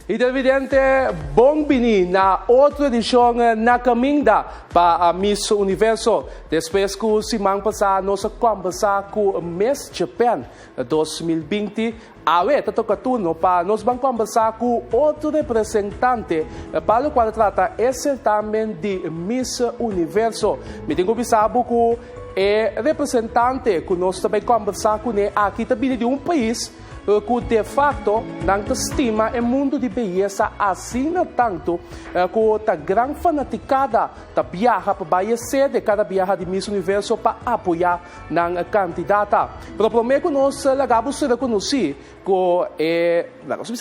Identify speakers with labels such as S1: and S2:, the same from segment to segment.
S1: E televidente, bem-vindo na outra edição na Mainta para a Miss Universo. Depois que semana passada nós conversamos com o Miss Japan 2020, agora toca turno para nós vamos conversar com outro representante para o qual trata esse certamen de Miss Universo. Me tenho avisado que o representante que nós também conversar com ele aqui também de país que de facto não estima o mundo de beleza assim tanto que a grande fanaticada da viaja para a sede cada viaja de Miss Universo para apoiar a candidata. Pero primeiro que nós acabamos de reconhecer que é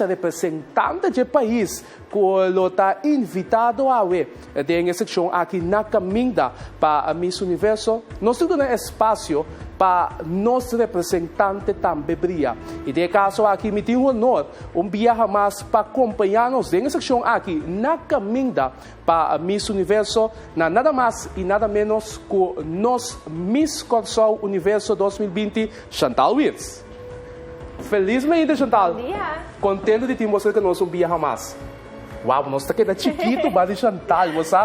S1: representante do país que está invitado a ver em seção aqui na Mainta para a Miss Universo. Nós temos espaço para nosso representante também brilhar. E de caso aqui me tem o honor viajar mais para acompanhar-nos em seção aqui na Mainta para a Miss Universo, nada mais e nada menos que nós Miss Corsol Universo 2020, Chantal Wills. Felizmente, Chantal.
S2: Bom dia.
S1: Contente de ter você que nós viajar mais. Uau, nós estamos aqui chiquito, mas de Chantal, você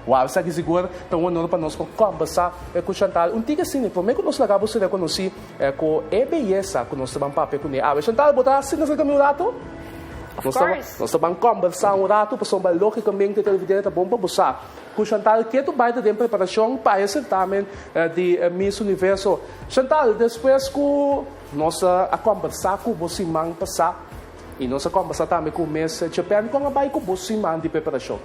S1: uau, isso aqui seguro, então um honor para nós conversar com Chantal. Diga assim, primeiro que nós acabamos de reconhecer com a beleza que nós estamos papel com ela. Chantal, botar assim nesse caminho rato? Nós estamos conversar rato, para logicamente televidente bom para você. Com Chantal, que tu vai ter preparação para esse certamen de Miss Universo. Chantal, depois que nós conversar com você semana passada, e nós conversamos também com o Miss Japan, como vai com você semana de preparação?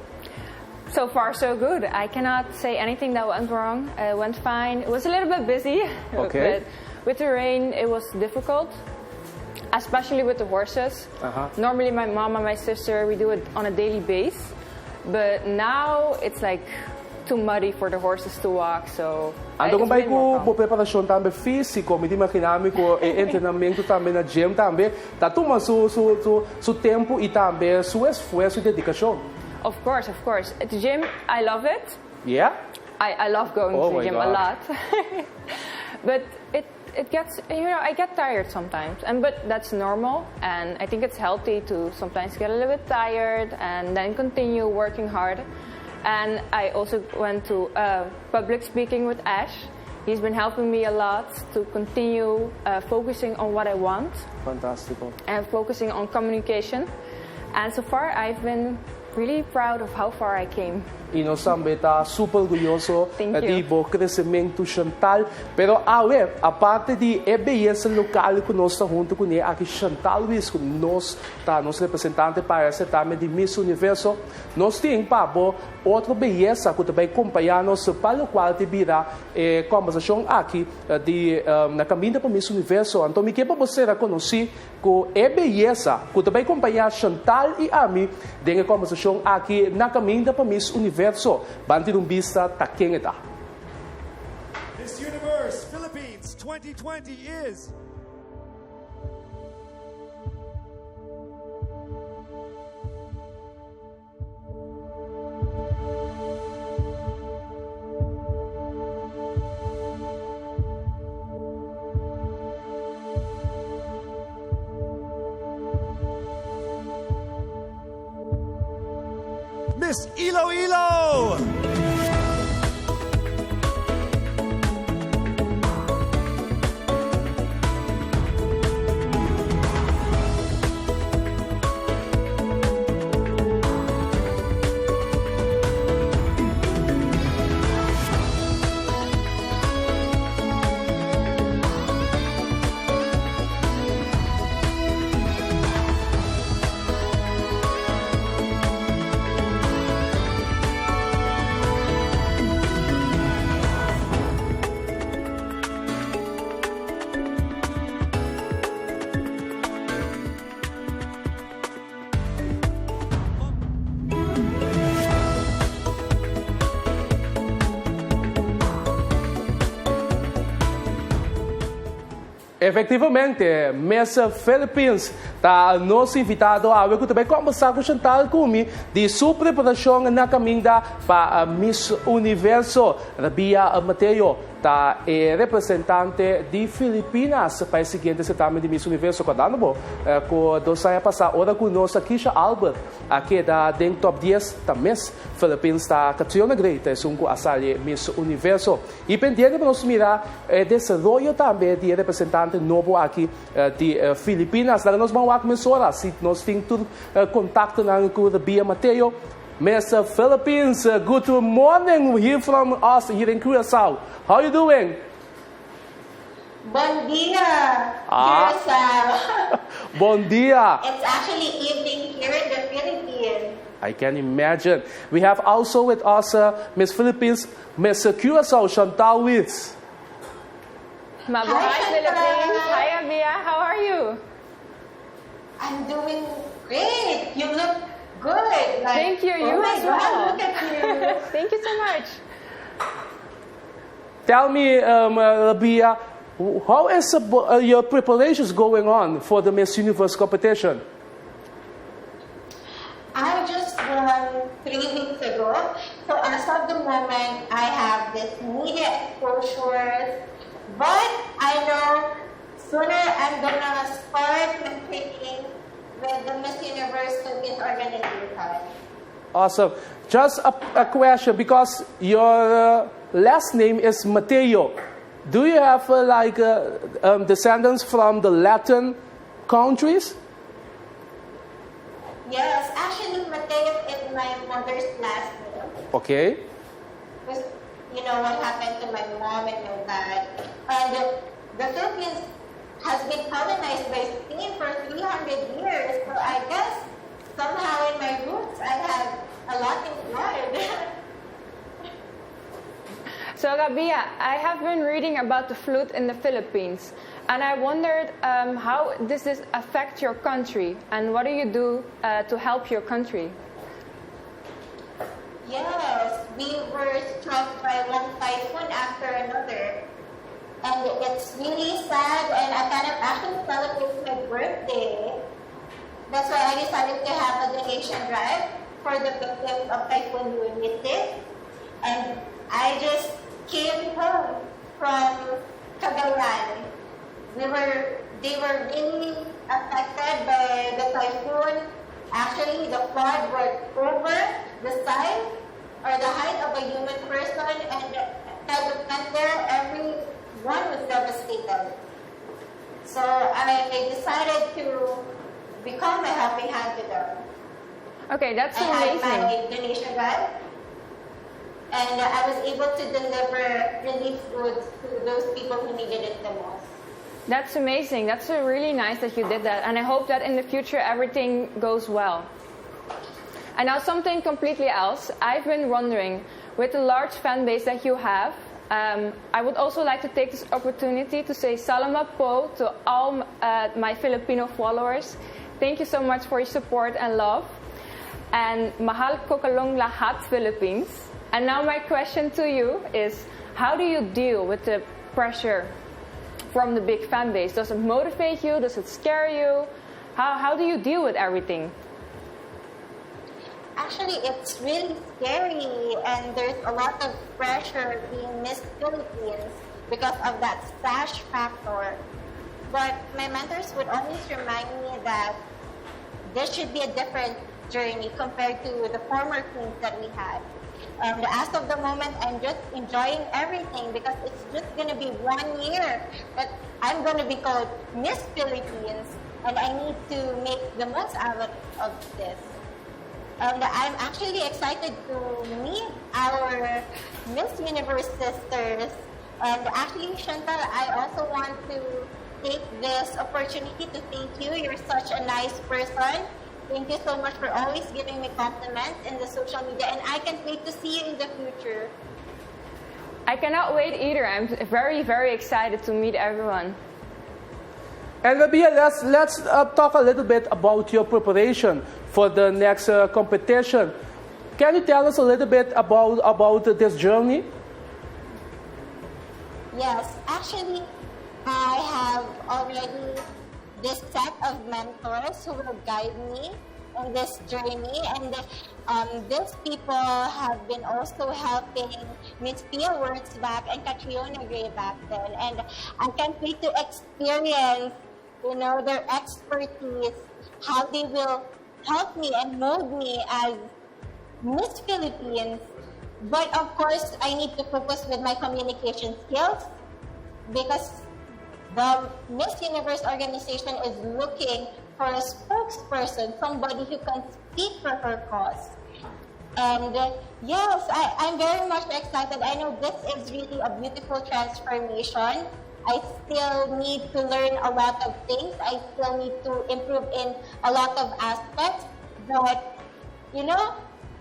S2: So far, so good. I cannot say anything that went wrong. It went fine. It was a little bit busy,
S1: okay.
S2: But with the rain, it was difficult, especially with the horses. Normally, my mom and my sister, we do it on a daily basis, but now it's like too muddy for the horses to walk, so
S1: ando com vai com preparação também física, me imaginamos com treinamento também na gym também, tá tomando seu tempo e também seu esforço e dedicação.
S2: Of course. At the gym, I love it.
S1: Yeah?
S2: I love going to the gym a lot. But it gets, I get tired sometimes, but that's normal, and I think it's healthy to sometimes get a little bit tired and then continue working hard. And I also went to public speaking with Ash. He's been helping me a lot to continue focusing on what I want.
S1: Fantastic.
S2: And focusing on communication. And so far, I've been really proud of how far I came.
S1: E nós também está super orgulhoso do crescimento Chantal. Pero a parte de beleza local que nós estamos junto com ele, aqui Chantal Wills, que nós está nosso representante para esse certamen de Miss Universo, nós temos outra beleza que também acompanha-nos para o qual te virá conversação aqui na Mainta para Miss Universo. Então, me quer para você reconhecer que beleza que também acompanha Chantal e a mim em conversação aqui na Mainta para Miss Universo. Banti vista ta quem está.
S3: Miss Universe Philippines 2020 is Miss Iloilo!
S1: Efectivamente, Miss Philippines está nos invitado a ver também conversar com Chantal Kumi de sua preparação na Mainta para Miss Universo. Rabia Mateo, ta e representante di Filipinas para o seguinte certame de Miss Universo quando bo ko do saya passa ora com nossa Kisha Albert aqui da den top 10 da Miss Philippines ta Catriona Greita sunku asali Miss Universo e pendiente para nós mirar desenvolvimento também de representante novo aqui de Filipinas da nós vamos começar se nós tem tudo contato na com o Bia Mateo Miss Philippines, good morning here from us here in Curaçao. How are you doing?
S4: Bon dia, Curaçao.
S1: Bon dia.
S4: It's actually evening here in the Philippines.
S1: I can imagine. We have also with us Miss Philippines, Miss Curaçao, Chantal Wiz.
S2: Mabuhay Philippines. Hi, Abia. How are you?
S4: I'm doing great. You look good. Like,
S2: thank you. You
S4: oh my
S2: as
S4: God,
S2: well.
S4: look at you.
S2: Thank you so much.
S1: Tell me, Bia, how is your preparations going on for the Miss Universe competition?
S4: I just won 3 weeks ago. So as of the moment, I have this media exposure. But I know sooner I'm gonna start competing with the Miss Universe Philippines organization.
S1: Awesome. Just a question, because your last name is Mateo. Do you have descendants from the Latin countries?
S4: Yes, actually Mateo is my mother's last name.
S1: Okay.
S4: Because you know what happened to my mom and my dad. And the Philippines has been colonized by Spain for 300 years. So I guess somehow in my roots I have a Latin blood.
S2: So, Rabia, I have been reading about the flute in the Philippines, and I wondered how does this affect your country, and what do you do to help your country?
S4: Yes, we were struck by one typhoon after another. And it's really sad, and I cannot actually celebrate my birthday. That's why I decided to have a donation drive for the victims of Typhoon Yunitis. And I just came home from Cagayan. They were really affected by the typhoon. Actually, the flood was over the size or the height of a human person, and as it went there, everyone was devastated. So I decided to become a helping hand to them.
S2: Okay, that's
S4: I
S2: amazing.
S4: had my donation drive, and I was able to deliver relief goods to those people who needed it the most.
S2: That's amazing. That's really nice that you did that, and I hope that in the future everything goes well. And now something completely else. I've been wondering, with the large fan base that you have, I would also like to take this opportunity to say salamat po to all my Filipino followers. Thank you so much for your support and love. And mahal ko kalong lahat Philippines. And now my question to you is, how do you deal with the pressure from the big fan base? Does it motivate you? Does it scare you? How do you deal with everything?
S4: Actually, it's really scary, and there's a lot of pressure being Miss Philippines because of that stash factor. But my mentors would always remind me that there should be a different journey compared to the former queens that we had. And as of the moment, I'm just enjoying everything because it's just going to be 1 year that I'm going to be called Miss Philippines, and I need to make the most out of this. And I'm actually excited to meet our Miss Universe sisters. And actually, Chantal, I also want to take this opportunity to thank you. You're such a nice person. Thank you so much for always giving me compliments in the social media. And I can't wait to see you in the future.
S2: I cannot wait either. I'm very, very excited to meet everyone.
S1: And Rabia, let's talk a little bit about your preparation for the next competition. Can you tell us a little bit about this journey?
S4: Yes, actually, I have already this set of mentors who will guide me in this journey, and these people have been also helping Miss Pia Wurzbach and Catriona Gray back then, and I can't wait to experience, their expertise, how they will help me and mold me as Miss Philippines. But of course, I need to focus with my communication skills, because the Miss Universe organization is looking for a spokesperson, somebody who can speak for her cause. And yes, I'm very much excited. I know this is really a beautiful transformation. I still need to learn a lot of things. I still need to improve in a lot of aspects. But,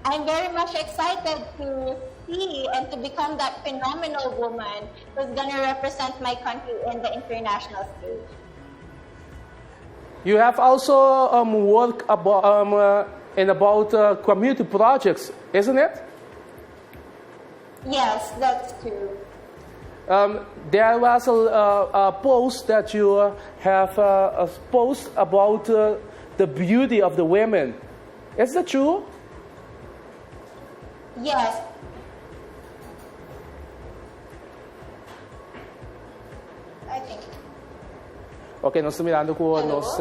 S4: I'm very much excited to see and to become that phenomenal woman who's going to represent my country in the international stage.
S1: You have also worked about community projects, isn't it?
S4: Yes, that's true.
S1: There was a post that you have a post about the beauty of the women. Is that true?
S4: Yes. I think.
S1: Ok, nós estamos mirando com nós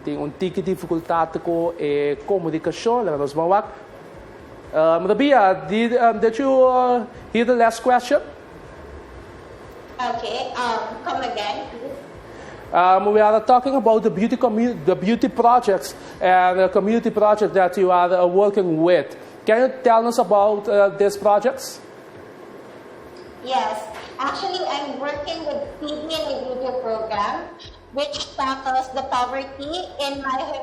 S1: tem tique dificuldade com a comunicação, nós vamos lá. Rabia, did you hear the last question?
S4: Okay, come again, please.
S1: We are talking about the beauty projects and the community project that you are working with. Can you tell us about these projects?
S4: Yes, actually I'm working with Feed Me in a Video program, which tackles the poverty in my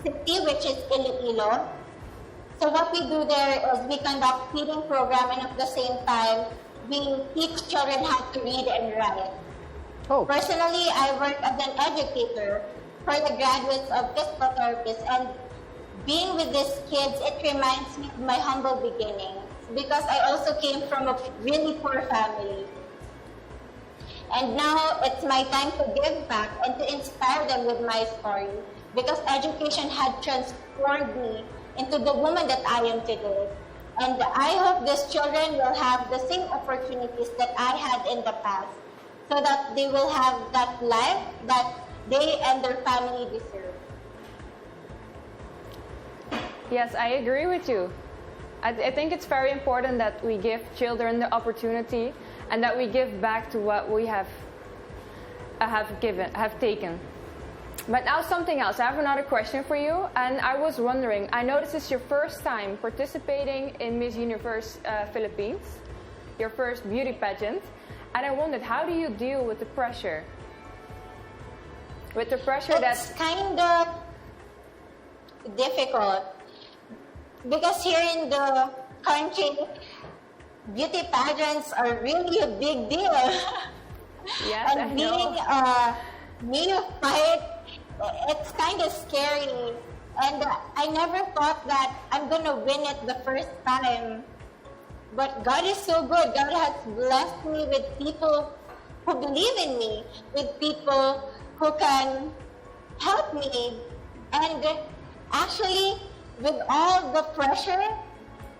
S4: city, which is Iloilo. So what we do there is we conduct feeding program, and at the same time, we teach children how to read and write.
S1: Oh.
S4: Personally, I work as an educator for the graduates of physical therapists, and being with these kids, it reminds me of my humble beginnings, because I also came from a really poor family. And now it's my time to give back and to inspire them with my story, because education had transformed me into the woman that I am today. And I hope these children will have the same opportunities that I had in the past, so that they will have that life that they and their family deserve.
S2: Yes, I agree with you. I think it's very important that we give children the opportunity and that we give back to what we have taken. But now something else. I have another question for you, and I was wondering, I know this is your first time participating in Miss Universe Philippines, your first beauty pageant, and I wondered, how do you deal with the pressure? With the pressure
S4: It's kind of difficult, because here in the country, beauty pageants are really a big deal.
S2: Yes,
S4: and
S2: I
S4: being
S2: know.
S4: neophyte, it's kind of scary. And I never thought that I'm going to win it the first time. But God is so good. God has blessed me with people who believe in me, with people who can help me. And actually, with all the pressure,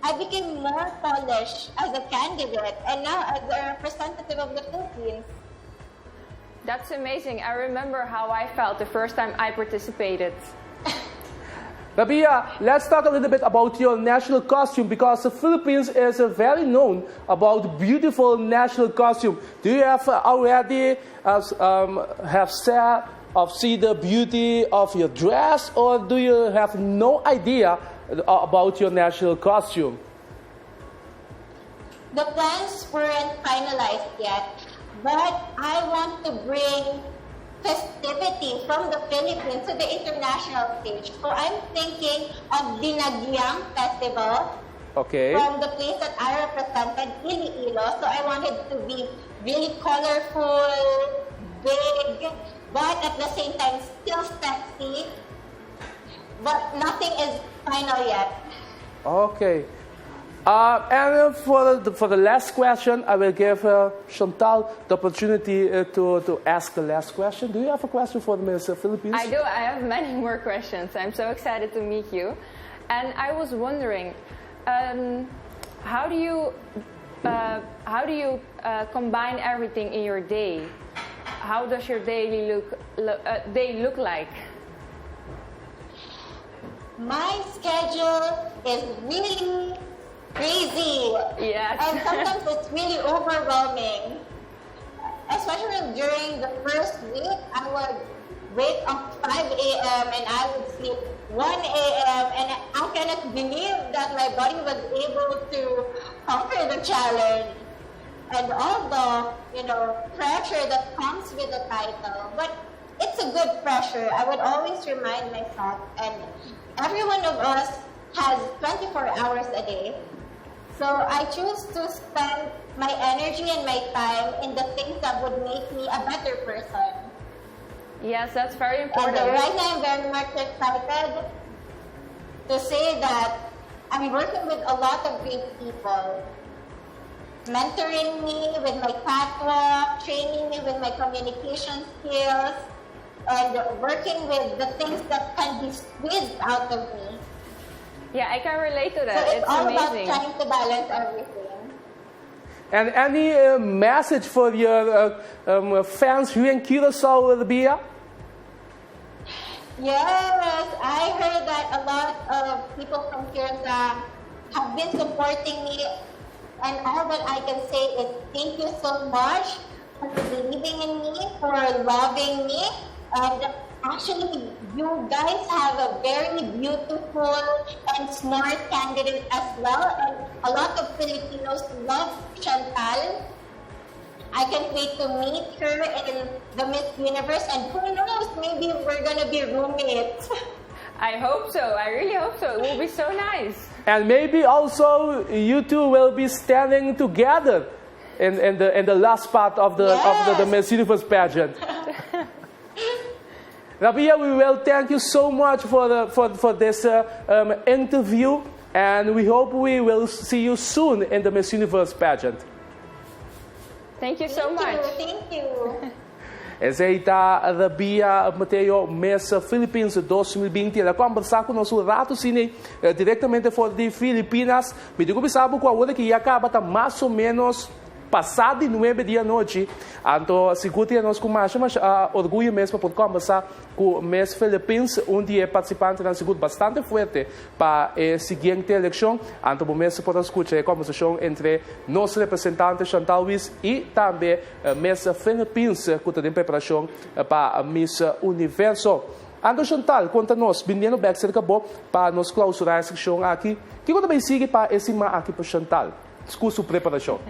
S4: I became more polished as a candidate and now as a representative of the Philippines.
S2: That's amazing. I remember how I felt the first time I participated.
S1: Rabia, let's talk a little bit about your national costume, because the Philippines is very known about beautiful national costume. Do you have already have said of see the beauty of your dress, or do you have no idea about your national costume?
S4: The plans weren't finalized yet, but I want to bring festivity from the Philippines to the international stage. So I'm thinking of Dinagyang Festival.
S1: Okay.
S4: From the place that I represented, Iloilo. So I wanted to be really colorful, big, but at the same time still sexy. But nothing is final yet.
S1: Okay. And for the last question, I will give Chantal the opportunity to ask the last question. Do you have a question for Miss Philippines?
S2: I do. I have many more questions. I'm so excited to meet you. And I was wondering, how do you combine everything in your day? How does your day look like?
S4: My schedule is really crazy.
S2: Yes.
S4: And sometimes it's really overwhelming. Especially during the first week, I would wake up 5 a.m. and I would sleep 1 a.m. and I cannot believe that my body was able to conquer the challenge. And all the, pressure that comes with the title. But it's a good pressure. I would always remind myself, and every one of us has 24 hours a day. So I choose to spend my energy and my time in the things that would make me a better person.
S2: Yes, that's very important.
S4: And right now I'm very much excited to say that I'm working with a lot of great people. Mentoring me with my catwalk, training me with my communication skills, and working with the things that can be squeezed out of me.
S2: Yeah, I can relate to that.
S4: So it's all
S2: amazing.
S4: about trying to balance everything.
S1: And any message for your fans here in Curacao, Rabia?
S4: Yes, I heard that a lot of people from Curacao have been supporting me, and all that I can say is thank you so much for believing in me, for loving me, and actually you guys have a very beautiful and smart candidate as well, and a lot of Filipinos love Chantal. I can't wait to meet her in the Miss Universe, and who knows, maybe we're gonna be roommates.
S2: I hope so. I really hope so. It will be so nice.
S1: And maybe also you two will be standing together in the last part of the Miss Universe pageant. Rabia, we will thank you so much for this interview, and we hope we will see you soon in the Miss Universe pageant.
S2: Thank you so much.
S4: Thank you.
S1: Essa aí está a Rabia Mateo Miss Philippines 2020. Ela conversar com o nosso rato cine diretamente fora de Filipinas. Me digo que sabe com a hora que acaba tá mais ou menos passado de 9 da noite. Então, segura nós com mais orgulho mesmo por conversar com Miss Philippines, onde é participante na segunda bastante forte para a seguinte eleição. Então, vamos poder escutar a conversação entre nosso representante Chantal Luiz e também Miss Philippines, que está em preparação para Miss Universo. Então, Chantal, conta-nos, vindo back cerca bom para nos clausurar a secção aqui. O que também sigue para esse aqui para Chantal? Discurso preparação.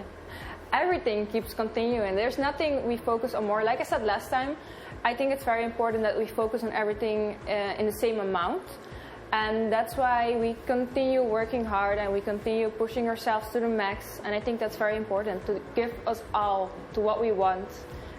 S2: Everything keeps continuing. There's nothing we focus on more. Like I said last time, I think it's very important that we focus on everything in the same amount. And that's why we continue working hard and we continue pushing ourselves to the max. And I think that's very important, to give us all to what we want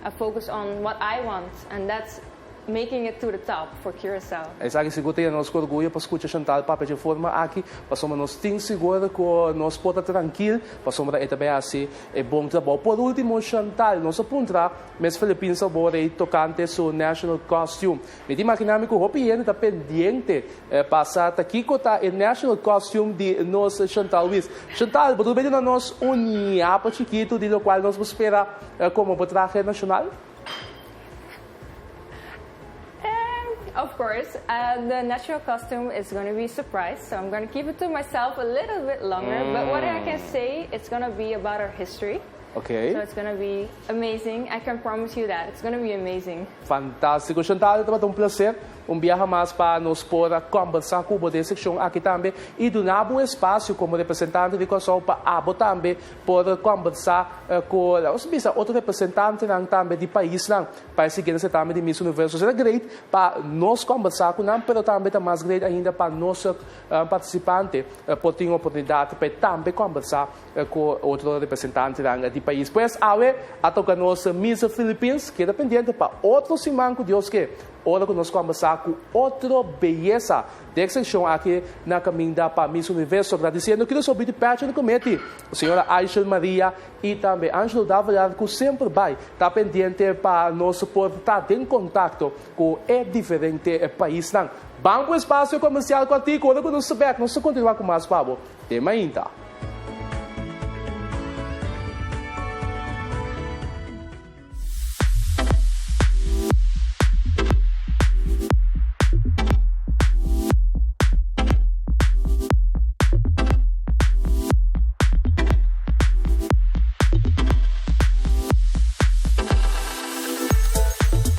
S2: and focus on what I want. And that's making it to the top for Curacao.
S1: Exact, seguro que nós orgulho para escutar Chantal para de forma aqui, passamos nós tem seguro que nós pode tranquilo, passamos da também assim é bom trabalho. Por último, Chantal, nós apontar, mas Filipinas agora é tocante seu national costume. Me imaginamos que o Hopieno está pendente passar aqui que está o national costume de nós Chantal Luiz. Chantal, pode ver na nós uniapa chiquito de lo qual nós esperar como traje nacional?
S2: Of course, the national costume is going to be a surprise, so I'm going to keep it to myself a little bit longer. But what I can say, it's going to be about our history.
S1: Okay.
S2: So it's going to be amazing. I can promise you that. It's going to be amazing.
S1: Fantástico. Chantal, é um prazer. Viaje mais para nos poder conversar com você secção aqui também e dar um espaço como representante de Kosovo para abo também poder conversar com outro representante também de país para seguir esse também de Miss Universo. Será great para nós conversar com nós, mas também é mais great ainda para nós participantes por ter a oportunidade para também conversar com outro representante de país. Pois, a tocar nossa Miss Philippines, que é dependente para outro simanco Deus que Ora que nós conversar com outra beleza da extensão aqui na Mainta para Miss Universo, agradecendo que nós ouvimos de perto no comete, a senhora Aisha Maria e também Ângelo Davalhado, que sempre vai estar pendente para nós poder estar em contato com diferentes países. Banco Espaço Comercial contigo, quando nós saber que nós continuar com mais papo. Tem Mainta.